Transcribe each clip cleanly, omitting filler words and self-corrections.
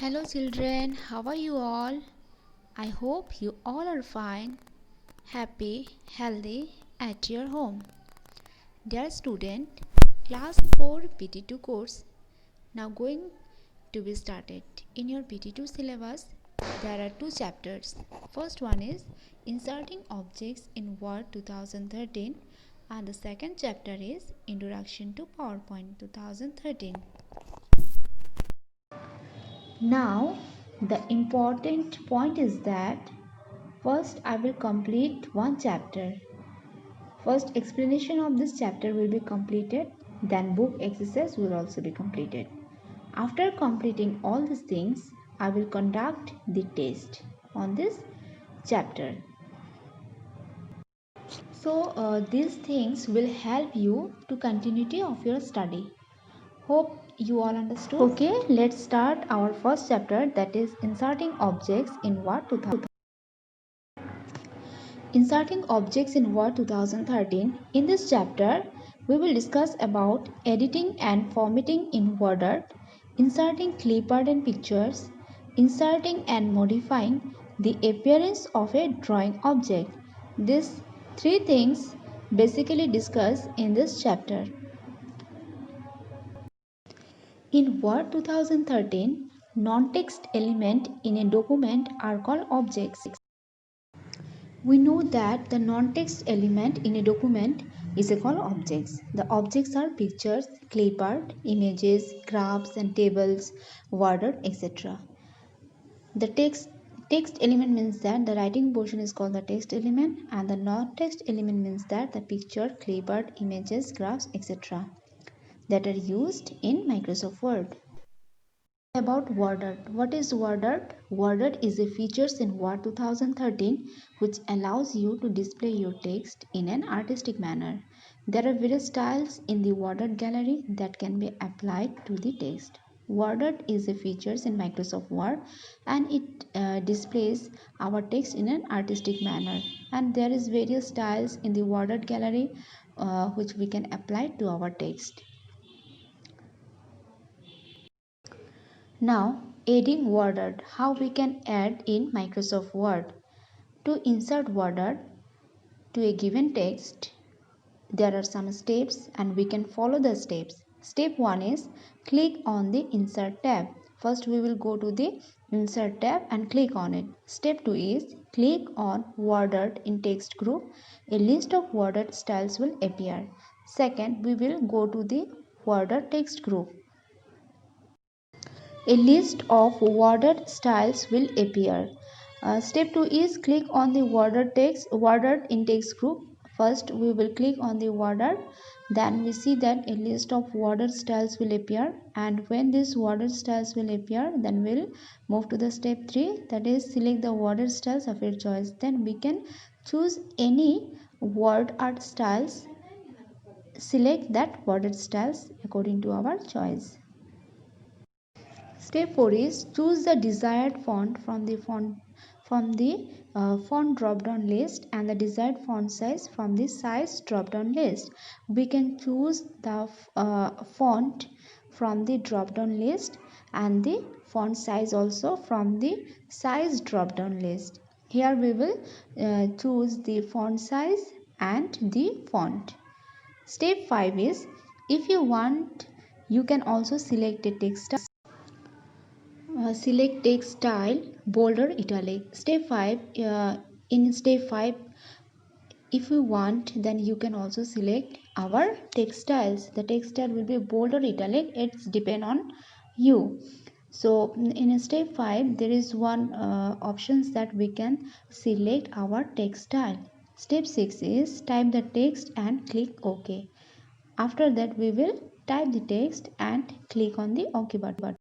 Hello children, how are you all? I hope you all are fine, happy, healthy at your home. Dear student, class 4 PT2 course now going to be started. In your PT2 syllabus, there are two chapters. First one is Inserting Objects in Word 2013 and the second chapter is Introduction to PowerPoint 2013. Now, the important point is that first I will complete one chapter. First explanation of this chapter will be completed, then book exercise will also be completed. After completing all these things, I will conduct the test on this chapter. So these things will help you to continuity of your study. Hope you all understood. Okay, let's start our first chapter, that is inserting objects in Word 2013. Inserting objects in Word 2013. In this chapter, we will discuss about editing and formatting in WordArt, inserting clipart and pictures, inserting and modifying the appearance of a drawing object. These three things basically discussed in this chapter. In Word 2013, non-text elements in a document are called objects. We know that the non-text element in a document is called objects. The objects are pictures, clipart, images, graphs and tables, worded, etc. The text element means that the writing portion is called the text element, and the non-text element means that the picture, clipart, images, graphs, etc. that are used in Microsoft Word. About WordArt. What is WordArt? WordArt is a feature in Word 2013 which allows you to display your text in an artistic manner. There are various styles in the WordArt gallery that can be applied to the text. WordArt is a feature in Microsoft Word and it displays our text in an artistic manner. And there is various styles in the WordArt gallery which we can apply to our text. Now, adding WordArt. How we can add in Microsoft Word. To insert WordArt to a given text, there are some steps and we can follow the steps. Step 1 is click on the Insert tab. First we will go to the Insert tab and click on it. Step 2 is click on WordArt in text group. A list of WordArt styles will appear. Second, we will go to the WordArt text group. A list of WordArt styles will appear. Step 2 is click on the WordArt in text group. First we will click on the WordArt, then we see that a list of WordArt styles will appear, and when these WordArt styles will appear, then we'll move to the step 3, that is select the WordArt styles of your choice. Then we can choose any WordArt styles, select that WordArt styles according to our choice. Step 4 is choose the desired font from the font drop down list and the desired font size from the size drop down list. We can choose the font from the drop down list and the font size also from the size drop down list. Here we will choose the font size and the font. Step 5 is if you want, you can also select a text. Select text style, bold or italic. Step 5, in step 5, if you want, then you can also select our text styles. The text style will be bold or italic, it's depend on you. So in step 5, there is one options that we can select our text style. Step 6 is type the text and click OK. After that, we will type the text and click on the OK button.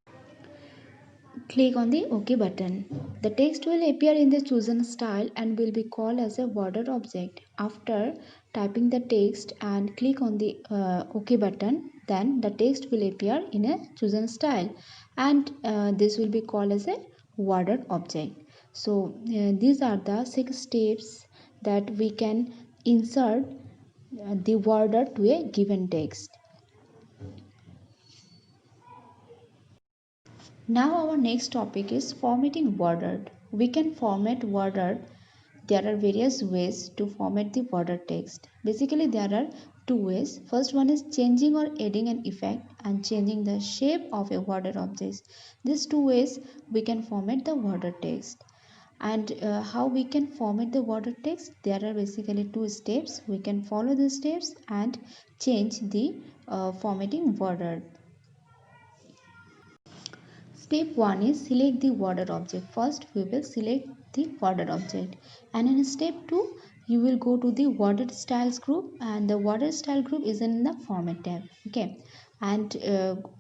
Click on the OK button. The text will appear in the chosen style and will be called as a WordArt object. After typing the text and click on the OK button, then the text will appear in a chosen style and this will be called as a WordArt object. So these are the 6 steps that we can insert the WordArt to a given text. Now our next topic is formatting border. We can format border. There are various ways to format the border text. Basically there are two ways. First one is changing or adding an effect and changing the shape of a border object. These two ways we can format the border text. And how we can format the border text, there are basically two steps. We can follow the steps and change the formatting border. Step 1 is select the border object. First we will select the border object, and in step 2 you will go to the border styles group, and the border style group is in the format tab. Okay, and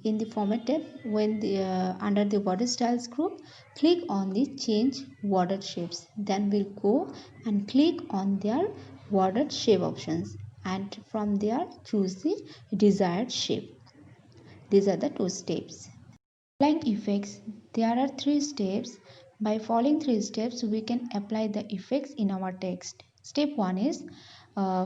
in the format tab, when the under the border styles group, click on the change border shapes. Then we'll go and click on their border shape options, and from there choose the desired shape. These are the two steps. Applying effects. There are three steps. By following three steps, we can apply the effects in our text. Step 1 is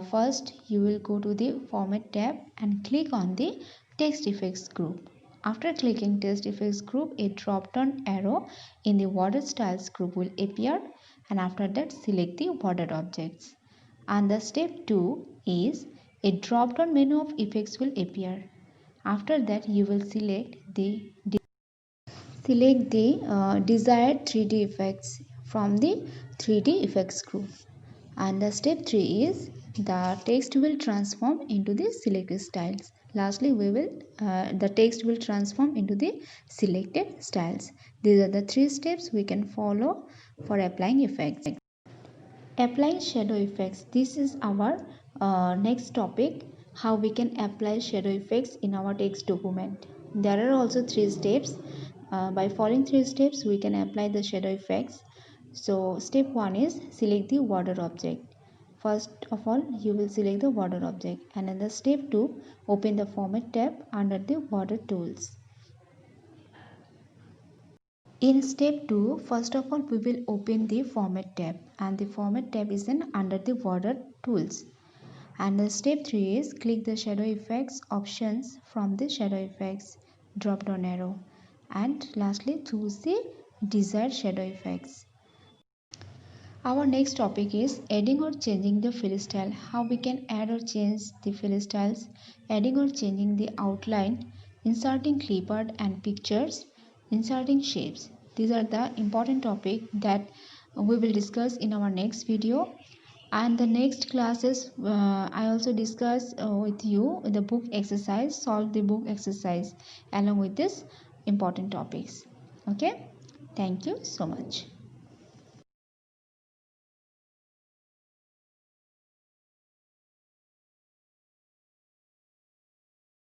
first you will go to the format tab and click on the text effects group. After clicking text effects group, a drop down arrow in the border styles group will appear, and after that select the border objects. And the step 2 is a drop down menu of effects will appear. After that you will select the desired 3D effects from the 3D effects group. And the step 3 is the text will transform into the selected styles. Lastly, the text will transform into the selected styles. These are the three steps we can follow for applying effects. Applying shadow effects. This is our next topic, how we can apply shadow effects in our text document. There are also three steps. By following three steps, we can apply the shadow effects. So step 1 is select the border object. First of all, you will select the border object, and in the step 2, open the format tab under the border tools. In step 2, first of all we will open the format tab, and the format tab is under the border tools. And the step 3 is click the shadow effects options from the shadow effects drop down arrow, and lastly choose the desired shadow effects. Our next topic is adding or changing the fill style. How we can add or change the fill styles, adding or changing the outline, inserting clipart and pictures, inserting shapes. These are the important topics that we will discuss in our next video. And the next classes, I also discuss with you the book exercise, solve the book exercise along with this important topics. Okay, thank you so much.